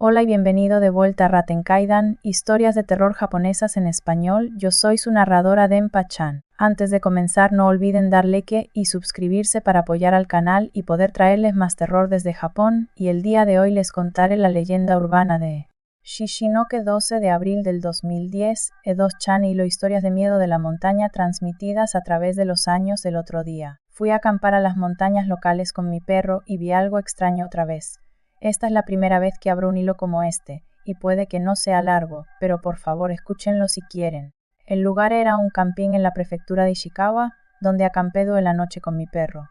Hola y bienvenido de vuelta a Ratenkaidan, historias de terror japonesas en español. Yo soy su narradora Denpa-chan. Antes de comenzar no olviden dar like y suscribirse para apoyar al canal y poder traerles más terror desde Japón, y el día de hoy les contaré la leyenda urbana de Shishinoke 12 de abril del 2010, Edo-chan y lo historias de miedo de la montaña transmitidas a través de los años. El otro día fui a acampar a las montañas locales con mi perro y vi algo extraño otra vez. Esta es la primera vez que abro un hilo como este, y puede que no sea largo, pero por favor escúchenlo si quieren. El lugar era un camping en la prefectura de Ishikawa, donde acampé toda la noche con mi perro.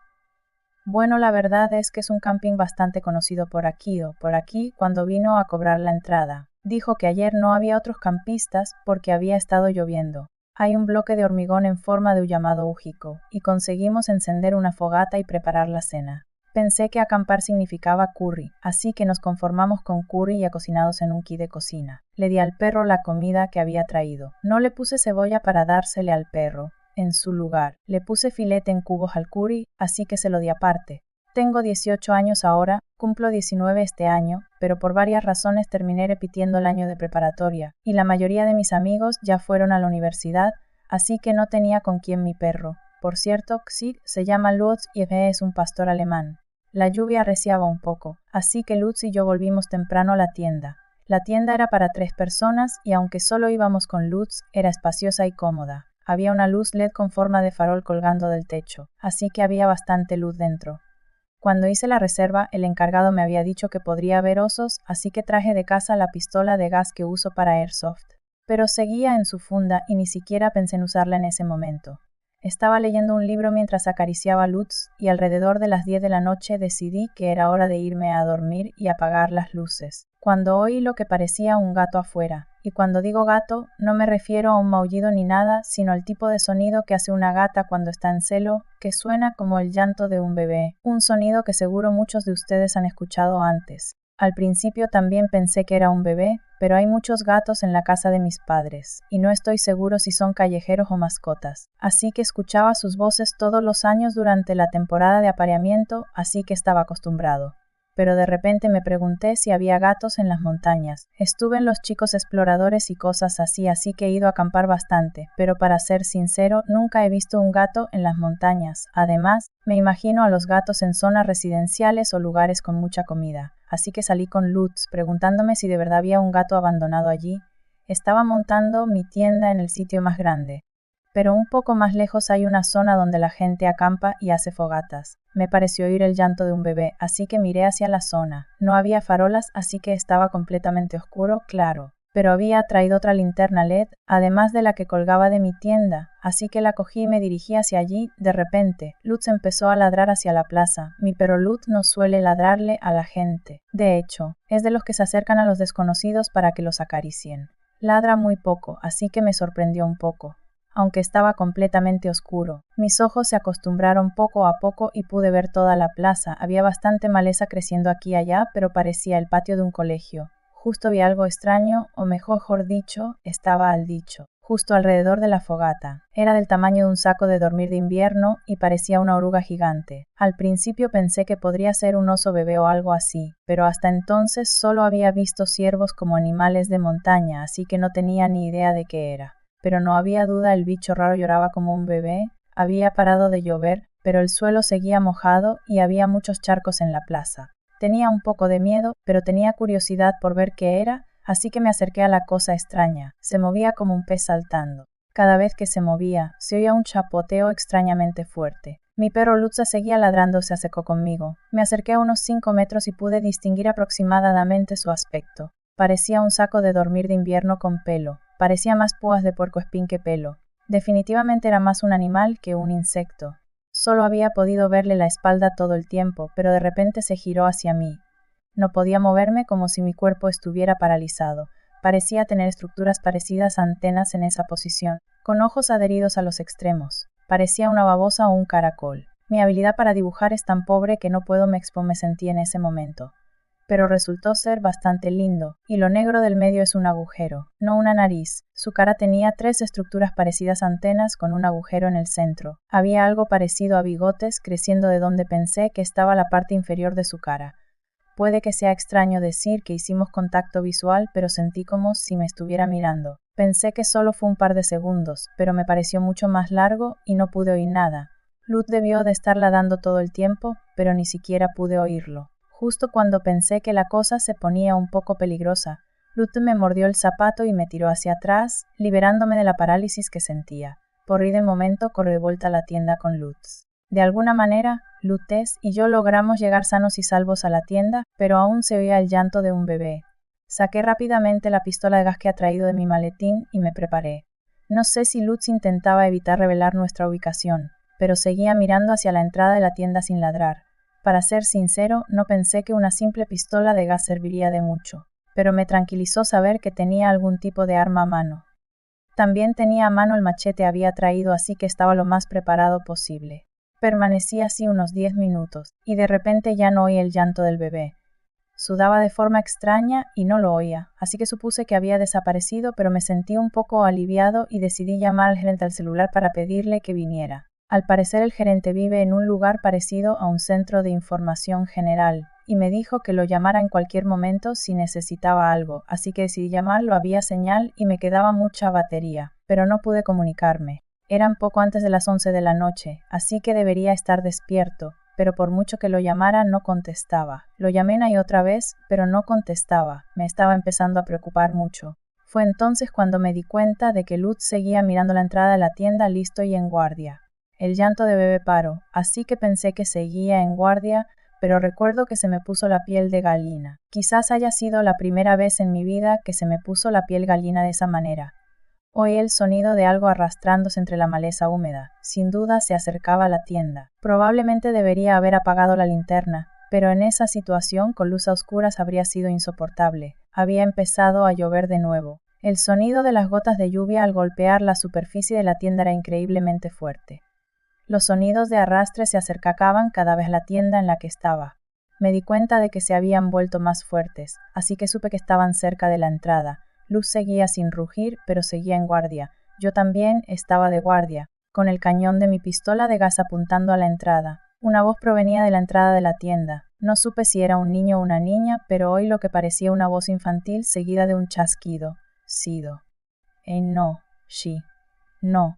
Bueno, la verdad es que es un camping bastante conocido por aquí cuando vino a cobrar la entrada. Dijo que ayer no había otros campistas porque había estado lloviendo. Hay un bloque de hormigón en forma de llamado Ujiko, y conseguimos encender una fogata y preparar la cena. Pensé que acampar significaba curry, así que nos conformamos con curry ya cocinados en un ki de cocina. Le di al perro la comida que había traído. No le puse cebolla para dársele al perro. En su lugar, le puse filete en cubos al curry, así que se lo di aparte. Tengo 18 años ahora, cumplo 19 este año, pero por varias razones terminé repitiendo el año de preparatoria, y la mayoría de mis amigos ya fueron a la universidad, así que no tenía con quién mi perro. Por cierto, Xig se llama Lutz y es un pastor alemán. La lluvia arreciaba un poco, así que Lutz y yo volvimos temprano a la tienda. La tienda era para 3 personas y aunque solo íbamos con Lutz, era espaciosa y cómoda. Había una luz LED con forma de farol colgando del techo, así que había bastante luz dentro. Cuando hice la reserva, el encargado me había dicho que podría haber osos, así que traje de casa la pistola de gas que uso para Airsoft. Pero seguía en su funda y ni siquiera pensé en usarla en ese momento. Estaba leyendo un libro mientras acariciaba a Lutz y alrededor de las 10 de la noche decidí que era hora de irme a dormir y apagar las luces, cuando oí lo que parecía un gato afuera. Y cuando digo gato, no me refiero a un maullido ni nada, sino al tipo de sonido que hace una gata cuando está en celo, que suena como el llanto de un bebé, un sonido que seguro muchos de ustedes han escuchado antes. Al principio también pensé que era un bebé, pero hay muchos gatos en la casa de mis padres, y no estoy seguro si son callejeros o mascotas, así que escuchaba sus voces todos los años durante la temporada de apareamiento, así que estaba acostumbrado. Pero de repente me pregunté si había gatos en las montañas. Estuve en los chicos exploradores y cosas así que he ido a acampar bastante, pero para ser sincero, nunca he visto un gato en las montañas. Además, me imagino a los gatos en zonas residenciales o lugares con mucha comida. Así que salí con Lutz, preguntándome si de verdad había un gato abandonado allí. Estaba montando mi tienda en el sitio más grande. Pero un poco más lejos hay una zona donde la gente acampa y hace fogatas. Me pareció oír el llanto de un bebé, así que miré hacia la zona. No había farolas, así que estaba completamente oscuro, claro. Pero había traído otra linterna LED, además de la que colgaba de mi tienda, así que la cogí y me dirigí hacia allí. De repente, Lutz empezó a ladrar hacia la plaza. Mi perro Lutz no suele ladrarle a la gente. De hecho, es de los que se acercan a los desconocidos para que los acaricien. Ladra muy poco, así que me sorprendió un poco. Aunque estaba completamente oscuro, mis ojos se acostumbraron poco a poco y pude ver toda la plaza. Había bastante maleza creciendo aquí y allá, pero parecía el patio de un colegio. Justo vi algo extraño, o mejor dicho, estaba al dicho, justo alrededor de la fogata. Era del tamaño de un saco de dormir de invierno y parecía una oruga gigante. Al principio pensé que podría ser un oso bebé o algo así, pero hasta entonces solo había visto ciervos como animales de montaña, así que no tenía ni idea de qué era. Pero no había duda, el bicho raro lloraba como un bebé. Había parado de llover, pero el suelo seguía mojado y había muchos charcos en la plaza. Tenía un poco de miedo, pero tenía curiosidad por ver qué era, así que me acerqué a la cosa extraña. Se movía como un pez saltando. Cada vez que se movía, se oía un chapoteo extrañamente fuerte. Mi perro Lutz seguía ladrando, se acercó conmigo. Me acerqué a unos 5 metros y pude distinguir aproximadamente su aspecto. Parecía un saco de dormir de invierno con pelo. Parecía más púas de puercoespín que pelo. Definitivamente era más un animal que un insecto. Solo había podido verle la espalda todo el tiempo, pero de repente se giró hacia mí. No podía moverme, como si mi cuerpo estuviera paralizado. Parecía tener estructuras parecidas a antenas en esa posición, con ojos adheridos a los extremos. Parecía una babosa o un caracol. Mi habilidad para dibujar es tan pobre que no puedo me sentí en ese momento. Pero resultó ser bastante lindo, y lo negro del medio es un agujero, no una nariz. Su cara tenía 3 estructuras parecidas a antenas con un agujero en el centro. Había algo parecido a bigotes creciendo de donde pensé que estaba la parte inferior de su cara. Puede que sea extraño decir que hicimos contacto visual, pero sentí como si me estuviera mirando. Pensé que solo fue un par de segundos, pero me pareció mucho más largo y no pude oír nada. Luz debió de estarla dando todo el tiempo, pero ni siquiera pude oírlo. Justo cuando pensé que la cosa se ponía un poco peligrosa, Luz me mordió el zapato y me tiró hacia atrás, liberándome de la parálisis que sentía. Por ir de momento corrí de vuelta a la tienda con Lutz. De alguna manera, Lutz y yo logramos llegar sanos y salvos a la tienda, pero aún se oía el llanto de un bebé. Saqué rápidamente la pistola de gas que había traído de mi maletín y me preparé. No sé si Lutz intentaba evitar revelar nuestra ubicación, pero seguía mirando hacia la entrada de la tienda sin ladrar. Para ser sincero, no pensé que una simple pistola de gas serviría de mucho, pero me tranquilizó saber que tenía algún tipo de arma a mano. También tenía a mano el machete que había traído, así que estaba lo más preparado posible. Permanecí así unos 10 minutos, y de repente ya no oí el llanto del bebé. Sudaba de forma extraña y no lo oía, así que supuse que había desaparecido, pero me sentí un poco aliviado y decidí llamar al gerente al celular para pedirle que viniera. Al parecer el gerente vive en un lugar parecido a un centro de información general, y me dijo que lo llamara en cualquier momento si necesitaba algo, así que decidí llamarlo. Había señal y me quedaba mucha batería, pero no pude comunicarme. Eran poco antes de las 11 de la noche, así que debería estar despierto, pero por mucho que lo llamara no contestaba. Lo llamé una y otra vez, pero no contestaba. Me estaba empezando a preocupar mucho. Fue entonces cuando me di cuenta de que Lutz seguía mirando la entrada de la tienda listo y en guardia. El llanto de bebé paró, así que pensé que seguía en guardia, pero recuerdo que se me puso la piel de gallina. Quizás haya sido la primera vez en mi vida que se me puso la piel gallina de esa manera. Oí el sonido de algo arrastrándose entre la maleza húmeda. Sin duda se acercaba a la tienda. Probablemente debería haber apagado la linterna, pero en esa situación con luz a oscuras habría sido insoportable. Había empezado a llover de nuevo. El sonido de las gotas de lluvia al golpear la superficie de la tienda era increíblemente fuerte. Los sonidos de arrastre se acercaban cada vez a la tienda en la que estaba. Me di cuenta de que se habían vuelto más fuertes, así que supe que estaban cerca de la entrada. Luz seguía sin rugir, pero seguía en guardia. Yo también estaba de guardia, con el cañón de mi pistola de gas apuntando a la entrada. Una voz provenía de la entrada de la tienda. No supe si era un niño o una niña, pero oí lo que parecía una voz infantil seguida de un chasquido. Sido. No, sí. No.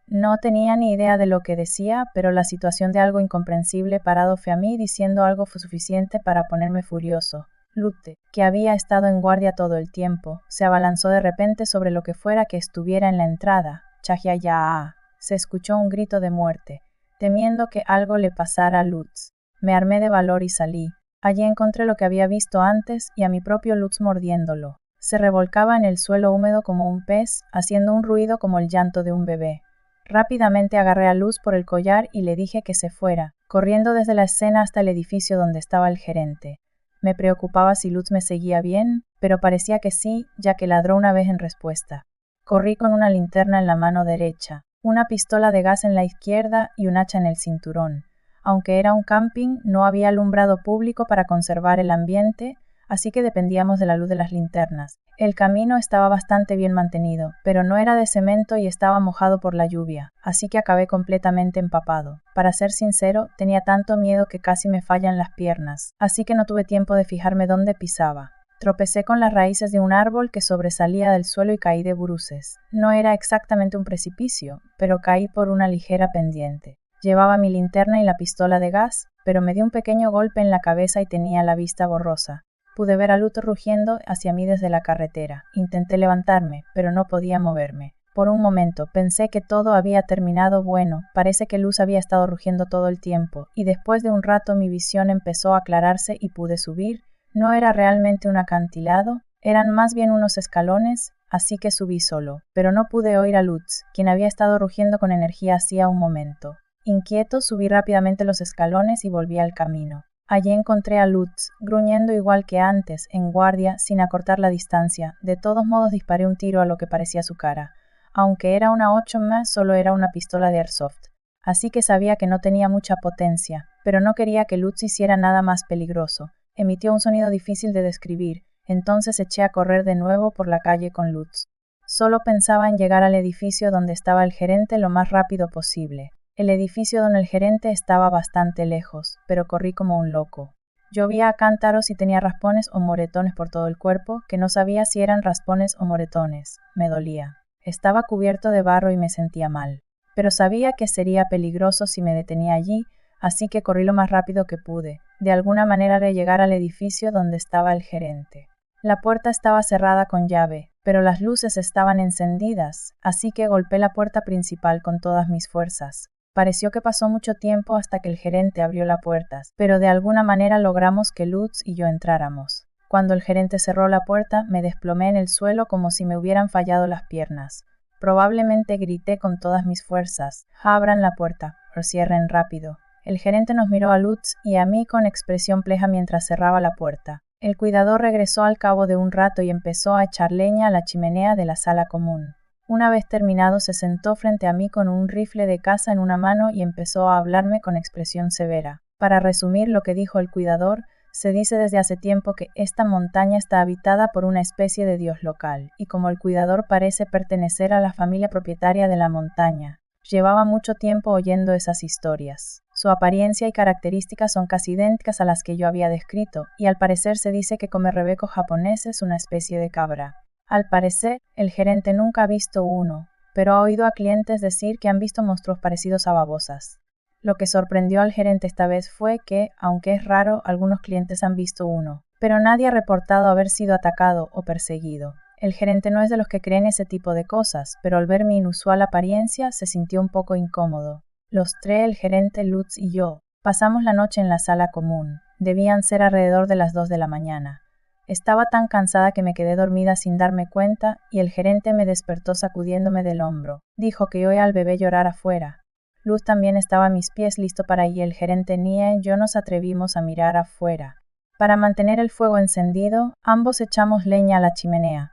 No tenía ni idea de lo que decía, pero la situación de algo incomprensible parado fue a mí diciendo algo fue suficiente para ponerme furioso. Lutz, que había estado en guardia todo el tiempo, se abalanzó de repente sobre lo que fuera que estuviera en la entrada. ¡Chajaya! Se escuchó un grito de muerte, temiendo que algo le pasara a Lutz. Me armé de valor y salí. Allí encontré lo que había visto antes y a mi propio Lutz mordiéndolo. Se revolcaba en el suelo húmedo como un pez, haciendo un ruido como el llanto de un bebé. Rápidamente agarré a Lutz por el collar y le dije que se fuera, corriendo desde la escena hasta el edificio donde estaba el gerente. Me preocupaba si Lutz me seguía bien, pero parecía que sí, ya que ladró una vez en respuesta. Corrí con una linterna en la mano derecha, una pistola de gas en la izquierda y un hacha en el cinturón. Aunque era un camping, no había alumbrado público para conservar el ambiente, así que dependíamos de la luz de las linternas. El camino estaba bastante bien mantenido, pero no era de cemento y estaba mojado por la lluvia, así que acabé completamente empapado. Para ser sincero, tenía tanto miedo que casi me fallan las piernas, así que no tuve tiempo de fijarme dónde pisaba. Tropecé con las raíces de un árbol que sobresalía del suelo y caí de bruces. No era exactamente un precipicio, pero caí por una ligera pendiente. Llevaba mi linterna y la pistola de gas, pero me di un pequeño golpe en la cabeza y tenía la vista borrosa. Pude ver a Lutz rugiendo hacia mí desde la carretera. Intenté levantarme, pero no podía moverme. Por un momento pensé que todo había terminado. Bueno, parece que Lutz había estado rugiendo todo el tiempo, y después de un rato mi visión empezó a aclararse y pude subir. No era realmente un acantilado, eran más bien unos escalones, así que subí solo, pero no pude oír a Lutz, quien había estado rugiendo con energía hacía un momento. Inquieto, subí rápidamente los escalones y volví al camino. Allí encontré a Lutz, gruñendo igual que antes, en guardia, sin acortar la distancia. De todos modos disparé un tiro a lo que parecía su cara. Aunque era una 8 más, solo era una pistola de airsoft. Así que sabía que no tenía mucha potencia, pero no quería que Lutz hiciera nada más peligroso. Emitió un sonido difícil de describir, entonces eché a correr de nuevo por la calle con Lutz. Solo pensaba en llegar al edificio donde estaba el gerente lo más rápido posible. El edificio donde el gerente estaba bastante lejos, pero corrí como un loco. Llovía a cántaros y tenía raspones o moretones por todo el cuerpo, que no sabía si eran raspones o moretones. Me dolía. Estaba cubierto de barro y me sentía mal. Pero sabía que sería peligroso si me detenía allí, así que corrí lo más rápido que pude. De alguna manera haré llegar al edificio donde estaba el gerente. La puerta estaba cerrada con llave, pero las luces estaban encendidas, así que golpeé la puerta principal con todas mis fuerzas. Pareció que pasó mucho tiempo hasta que el gerente abrió la puerta, pero de alguna manera logramos que Lutz y yo entráramos. Cuando el gerente cerró la puerta, me desplomé en el suelo como si me hubieran fallado las piernas. Probablemente grité con todas mis fuerzas: «Abran la puerta, o cierren rápido». El gerente nos miró a Lutz y a mí con expresión pleja mientras cerraba la puerta. El cuidador regresó al cabo de un rato y empezó a echar leña a la chimenea de la sala común. Una vez terminado, se sentó frente a mí con un rifle de caza en una mano y empezó a hablarme con expresión severa. Para resumir lo que dijo el cuidador, se dice desde hace tiempo que esta montaña está habitada por una especie de dios local, y como el cuidador parece pertenecer a la familia propietaria de la montaña, llevaba mucho tiempo oyendo esas historias. Su apariencia y características son casi idénticas a las que yo había descrito, y al parecer se dice que come rebecos japoneses, una especie de cabra. Al parecer, el gerente nunca ha visto uno, pero ha oído a clientes decir que han visto monstruos parecidos a babosas. Lo que sorprendió al gerente esta vez fue que, aunque es raro, algunos clientes han visto uno, pero nadie ha reportado haber sido atacado o perseguido. El gerente no es de los que creen ese tipo de cosas, pero al ver mi inusual apariencia se sintió un poco incómodo. Los tres, el gerente, Lutz y yo, pasamos la noche en la sala común. Debían ser alrededor de las 2 de la mañana. Estaba tan cansada que me quedé dormida sin darme cuenta, y el gerente me despertó sacudiéndome del hombro. Dijo que oía al bebé llorar afuera. Lutz también estaba a mis pies listo para ir. El gerente ni yo nos atrevimos a mirar afuera. Para mantener el fuego encendido, ambos echamos leña a la chimenea.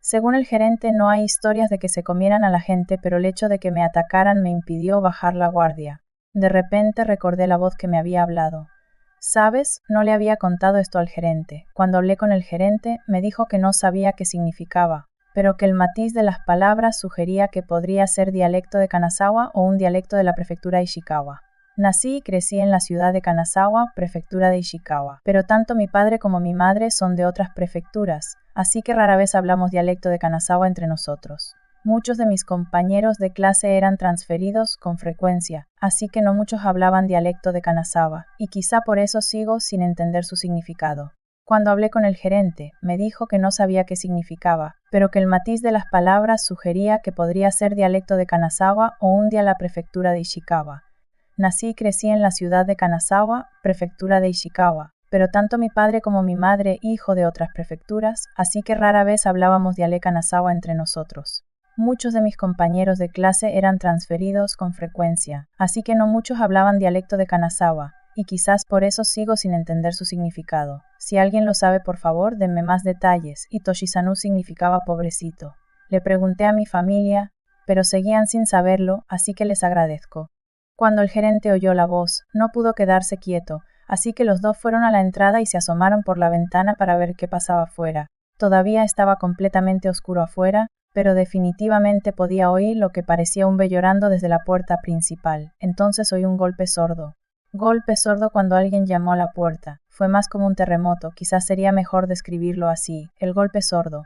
Según el gerente, no hay historias de que se comieran a la gente, pero el hecho de que me atacaran me impidió bajar la guardia. De repente recordé la voz que me había hablado. ¿Sabes? No le había contado esto al gerente. Cuando hablé con el gerente, me dijo que no sabía qué significaba, pero que el matiz de las palabras sugería que podría ser dialecto de Kanazawa o un dialecto de la prefectura de Ishikawa. Nací y crecí en la ciudad de Kanazawa, prefectura de Ishikawa, pero tanto mi padre como mi madre son de otras prefecturas, así que rara vez hablamos dialecto de Kanazawa entre nosotros. Muchos de mis compañeros de clase eran transferidos con frecuencia, así que no muchos hablaban dialecto de Kanazawa, y quizá por eso sigo sin entender su significado. Cuando hablé con el gerente, me dijo que no sabía qué significaba, pero que el matiz de las palabras sugería que podría ser dialecto de Kanazawa o un de la prefectura de Ishikawa. Nací y crecí en la ciudad de Kanazawa, prefectura de Ishikawa, pero tanto mi padre como mi madre hijo de otras prefecturas, así que rara vez hablábamos dialecto Kanazawa entre nosotros. Muchos de mis compañeros de clase eran transferidos con frecuencia, así que no muchos hablaban dialecto de Kanazawa, y quizás por eso sigo sin entender su significado. Si alguien lo sabe, por favor, denme más detalles. Y Toshisanu significaba pobrecito. Le pregunté a mi familia, pero seguían sin saberlo, así que les agradezco. Cuando el gerente oyó la voz, no pudo quedarse quieto, así que los dos fueron a la entrada y se asomaron por la ventana para ver qué pasaba afuera. Todavía estaba completamente oscuro afuera, pero definitivamente podía oír lo que parecía un bebé llorando desde la puerta principal. Entonces oí un golpe sordo. Golpe sordo cuando alguien llamó a la puerta. Fue más como un terremoto, quizás sería mejor describirlo así. El golpe sordo,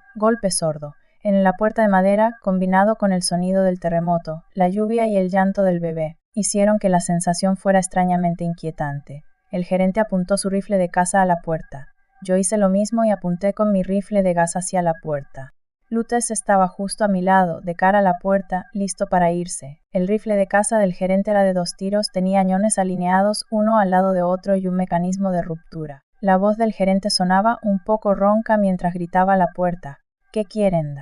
en la puerta de madera, combinado con el sonido del terremoto, la lluvia y el llanto del bebé, hicieron que la sensación fuera extrañamente inquietante. El gerente apuntó su rifle de caza a la puerta. Yo hice lo mismo y apunté con mi rifle de gas hacia la puerta. Lutz estaba justo a mi lado, de cara a la puerta, listo para irse. El rifle de caza del gerente era de 2 tiros, tenía añones alineados uno al lado de otro y un mecanismo de ruptura. La voz del gerente sonaba un poco ronca mientras gritaba a la puerta. ¿Qué quieren?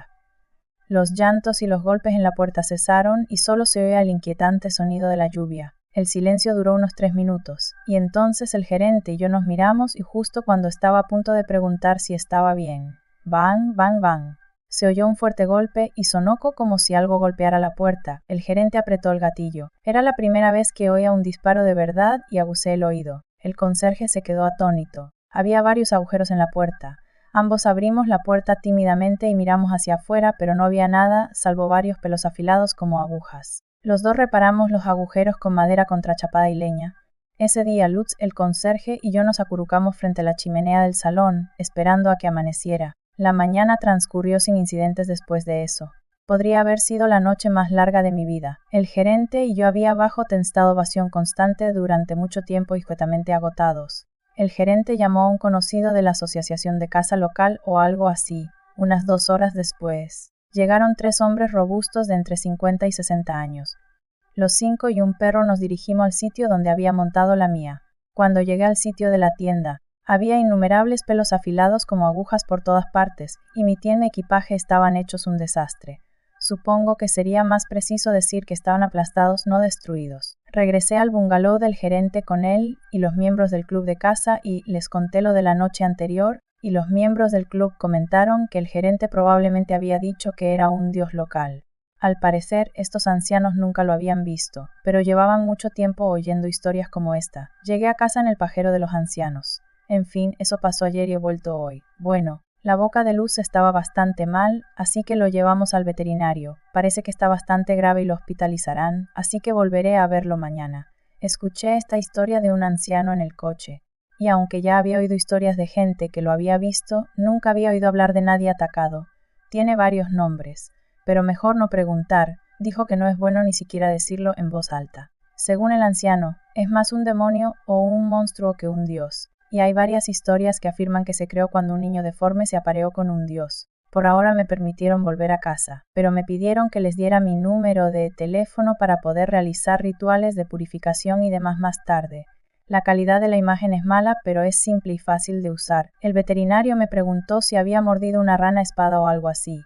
Los llantos y los golpes en la puerta cesaron y solo se oía el inquietante sonido de la lluvia. El silencio duró unos 3 minutos, y entonces el gerente y yo nos miramos y justo cuando estaba a punto de preguntar si estaba bien. ¡Bang, bang, bang! Se oyó un fuerte golpe y sonó como si algo golpeara la puerta. El gerente apretó el gatillo. Era la primera vez que oía un disparo de verdad y aguzé el oído. El conserje se quedó atónito. Había varios agujeros en la puerta. Ambos abrimos la puerta tímidamente y miramos hacia afuera, pero no había nada, salvo varios pelos afilados como agujas. Los dos reparamos los agujeros con madera contrachapada y leña. Ese día Lutz, el conserje, y yo nos acurrucamos frente a la chimenea del salón, esperando a que amaneciera. La mañana transcurrió sin incidentes después de eso. Podría haber sido la noche más larga de mi vida. El gerente y yo habíamos tenido ovación constante durante mucho tiempo y completamente agotados. El gerente llamó a un conocido de la asociación de casa local o algo así. Unas 2 horas después, llegaron 3 hombres robustos de entre 50 y 60 años. Los 5 y un perro nos dirigimos al sitio donde había montado la mía. Cuando llegué al sitio de la tienda, había innumerables pelos afilados como agujas por todas partes, y mi tienda y equipaje estaban hechos un desastre. Supongo que sería más preciso decir que estaban aplastados, no destruidos. Regresé al bungalow del gerente con él y los miembros del club de casa y les conté lo de la noche anterior, y los miembros del club comentaron que el gerente probablemente había dicho que era un dios local. Al parecer, estos ancianos nunca lo habían visto, pero llevaban mucho tiempo oyendo historias como esta. Llegué a casa en el pajero de los ancianos. En fin, eso pasó ayer y he vuelto hoy. Bueno, la boca de Luz estaba bastante mal, así que lo llevamos al veterinario. Parece que está bastante grave y lo hospitalizarán, así que volveré a verlo mañana. Escuché esta historia de un anciano en el coche, y aunque ya había oído historias de gente que lo había visto, nunca había oído hablar de nadie atacado. Tiene varios nombres. Pero mejor no preguntar, dijo que no es bueno ni siquiera decirlo en voz alta. Según el anciano, es más un demonio o un monstruo que un dios, y hay varias historias que afirman que se creó cuando un niño deforme se apareó con un dios. Por ahora me permitieron volver a casa, pero me pidieron que les diera mi número de teléfono para poder realizar rituales de purificación y demás más tarde. La calidad de la imagen es mala, pero es simple y fácil de usar. El veterinario me preguntó si había mordido una rana espada o algo así.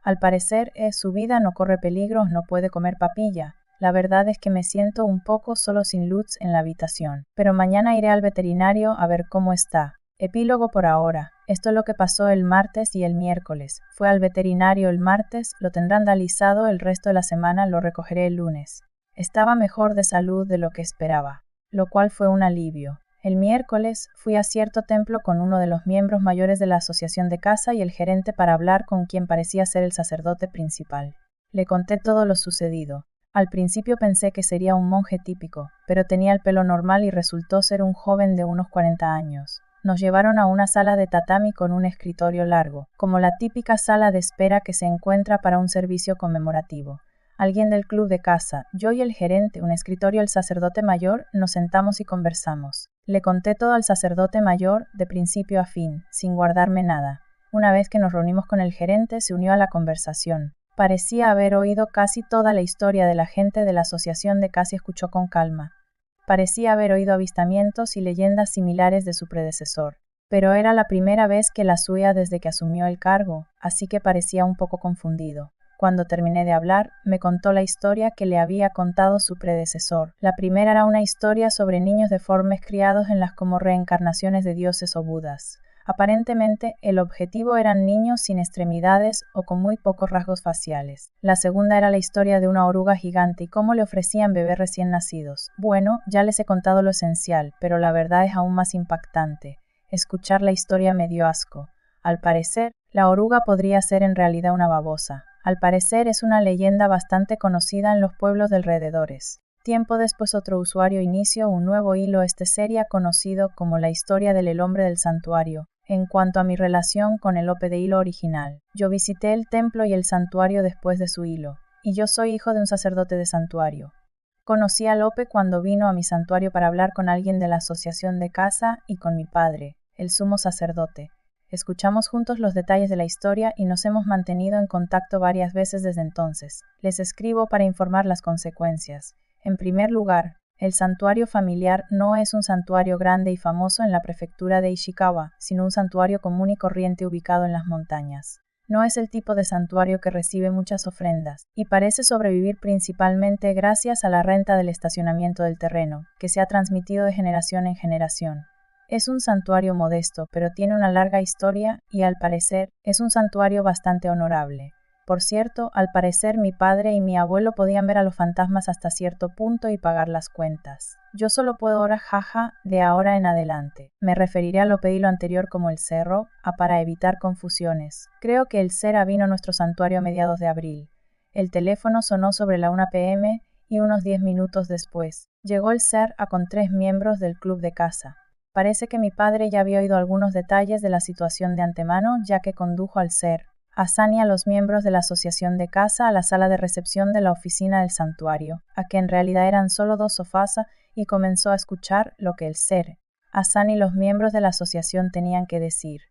Al parecer, su vida no corre peligros, no puede comer papilla. La verdad es que me siento un poco solo sin Lutz en la habitación. Pero mañana iré al veterinario a ver cómo está. Epílogo por ahora. Esto es lo que pasó el martes y el miércoles. Fue al veterinario el martes, lo tendrán analizado el resto de la semana, lo recogeré el lunes. Estaba mejor de salud de lo que esperaba, lo cual fue un alivio. El miércoles fui a cierto templo con uno de los miembros mayores de la asociación de casa y el gerente para hablar con quien parecía ser el sacerdote principal. Le conté todo lo sucedido. Al principio pensé que sería un monje típico, pero tenía el pelo normal y resultó ser un joven de unos 40 años. Nos llevaron a una sala de tatami con un escritorio largo, como la típica sala de espera que se encuentra para un servicio conmemorativo. Alguien del club de casa, yo y el gerente, un escritorio, el sacerdote mayor, nos sentamos y conversamos. Le conté todo al sacerdote mayor, de principio a fin, sin guardarme nada. Una vez que nos reunimos con el gerente, se unió a la conversación. Parecía haber oído casi toda la historia de la gente de la asociación de casa y escuchó con calma. Parecía haber oído avistamientos y leyendas similares de su predecesor. Pero era la primera vez que la suya desde que asumió el cargo, así que parecía un poco confundido. Cuando terminé de hablar, me contó la historia que le había contado su predecesor. La primera era una historia sobre niños deformes criados en las como reencarnaciones de dioses o budas. Aparentemente, el objetivo eran niños sin extremidades o con muy pocos rasgos faciales. La segunda era la historia de una oruga gigante y cómo le ofrecían bebés recién nacidos. Bueno, ya les he contado lo esencial, pero la verdad es aún más impactante. Escuchar la historia me dio asco. Al parecer, la oruga podría ser en realidad una babosa. Al parecer es una leyenda bastante conocida en los pueblos de alrededores. Tiempo después otro usuario inició un nuevo hilo sería conocido como la historia del hombre del santuario. En cuanto a mi relación con el Lope de hilo original, yo visité el templo y el santuario después de su hilo, y yo soy hijo de un sacerdote de santuario. Conocí a Lope cuando vino a mi santuario para hablar con alguien de la asociación de casa y con mi padre, el sumo sacerdote. Escuchamos juntos los detalles de la historia y nos hemos mantenido en contacto varias veces desde entonces. Les escribo para informar las consecuencias. En primer lugar, el santuario familiar no es un santuario grande y famoso en la prefectura de Ishikawa, sino un santuario común y corriente ubicado en las montañas. No es el tipo de santuario que recibe muchas ofrendas, y parece sobrevivir principalmente gracias a la renta del estacionamiento del terreno, que se ha transmitido de generación en generación. Es un santuario modesto, pero tiene una larga historia y, al parecer, es un santuario bastante honorable. Por cierto, al parecer mi padre y mi abuelo podían ver a los fantasmas hasta cierto punto y pagar las cuentas. Yo solo puedo ahora, jaja, de ahora en adelante. Me referiré a lo pedí lo anterior como el cerro, para evitar confusiones. Creo que el Cera vino a nuestro santuario a mediados de abril. El teléfono sonó sobre la 1 p.m. y unos 10 minutos después, Llegó el ser con 3 miembros del club de caza. Parece que mi padre ya había oído algunos detalles de la situación de antemano, ya que condujo al ser, Hassan y a los miembros de la asociación de caza a la sala de recepción de la oficina del santuario, a que en realidad eran solo 2 sofás, y comenzó a escuchar lo que el ser, Hassan y los miembros de la asociación tenían que decir.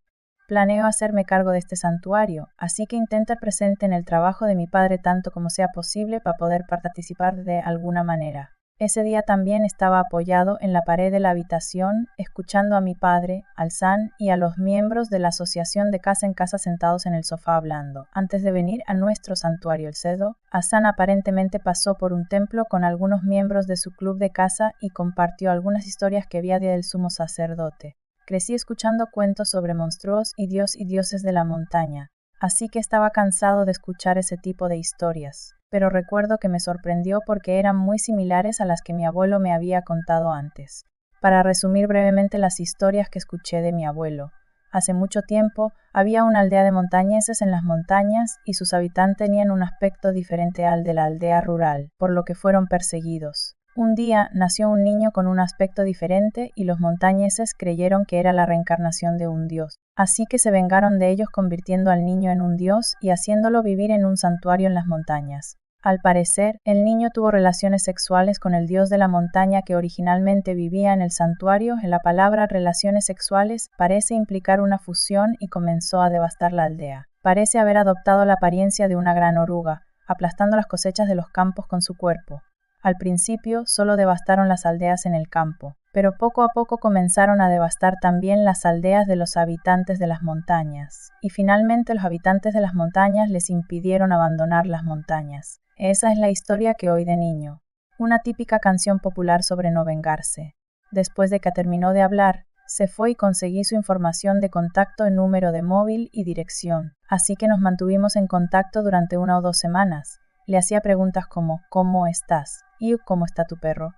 Planeo hacerme cargo de este santuario, así que intenta presente en el trabajo de mi padre tanto como sea posible para poder participar de alguna manera. Ese día también estaba apoyado en la pared de la habitación, escuchando a mi padre, Hassan, y a los miembros de la asociación de casa en casa sentados en el sofá hablando. Antes de venir a nuestro santuario el cedo, Hassan aparentemente pasó por un templo con algunos miembros de su club de caza y compartió algunas historias que había del sumo sacerdote. Crecí escuchando cuentos sobre monstruos y dioses de la montaña, así que estaba cansado de escuchar ese tipo de historias, pero recuerdo que me sorprendió porque eran muy similares a las que mi abuelo me había contado antes. Para resumir brevemente las historias que escuché de mi abuelo, hace mucho tiempo había una aldea de montañeses en las montañas y sus habitantes tenían un aspecto diferente al de la aldea rural, por lo que fueron perseguidos. Un día nació un niño con un aspecto diferente y los montañeses creyeron que era la reencarnación de un dios. Así que se vengaron de ellos convirtiendo al niño en un dios y haciéndolo vivir en un santuario en las montañas. Al parecer, el niño tuvo relaciones sexuales con el dios de la montaña que originalmente vivía en el santuario. La palabra relaciones sexuales parece implicar una fusión y comenzó a devastar la aldea. Parece haber adoptado la apariencia de una gran oruga, aplastando las cosechas de los campos con su cuerpo. Al principio solo devastaron las aldeas en el campo, pero poco a poco comenzaron a devastar también las aldeas de los habitantes de las montañas, y finalmente los habitantes de las montañas les impidieron abandonar las montañas. Esa es la historia que oí de niño. Una típica canción popular sobre no vengarse. Después de que terminó de hablar, se fue y conseguí su información de contacto en número de móvil y dirección, así que nos mantuvimos en contacto durante 1 o 2 semanas. Le hacía preguntas como ¿cómo estás? Y ¿cómo está tu perro?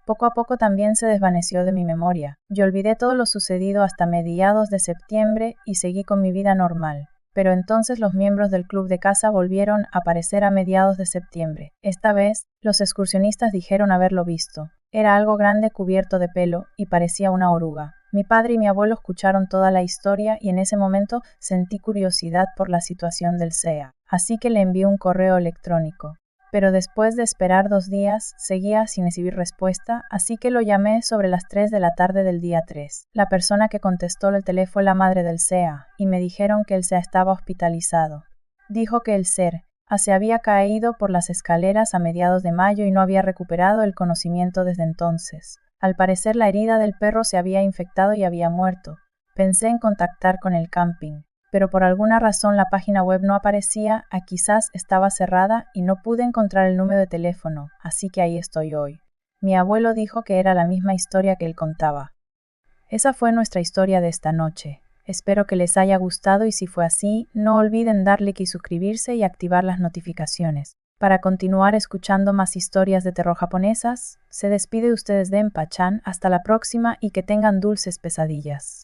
Poco a poco también se desvaneció de mi memoria. Yo olvidé todo lo sucedido hasta mediados de septiembre y seguí con mi vida normal. Pero entonces los miembros del club de caza volvieron a aparecer a mediados de septiembre. Esta vez, los excursionistas dijeron haberlo visto. Era algo grande cubierto de pelo y parecía una oruga. Mi padre y mi abuelo escucharon toda la historia y en ese momento sentí curiosidad por la situación del SEA. Así que le envié un correo electrónico. Pero después de esperar 2 días, seguía sin recibir respuesta, así que lo llamé sobre las 3 de la tarde del día 3. La persona que contestó el teléfono fue la madre del SEA, y me dijeron que el SEA estaba hospitalizado. Dijo que el ser se había caído por las escaleras a mediados de mayo y no había recuperado el conocimiento desde entonces. Al parecer la herida del perro se había infectado y había muerto. Pensé en contactar con el camping, pero por alguna razón la página web no aparecía, quizás estaba cerrada y no pude encontrar el número de teléfono, así que ahí estoy hoy. Mi abuelo dijo que era la misma historia que él contaba. Esa fue nuestra historia de esta noche. Espero que les haya gustado y si fue así, no olviden darle like y suscribirse y activar las notificaciones. Para continuar escuchando más historias de terror japonesas, se despide ustedes de Denpa-chan, hasta la próxima y que tengan dulces pesadillas.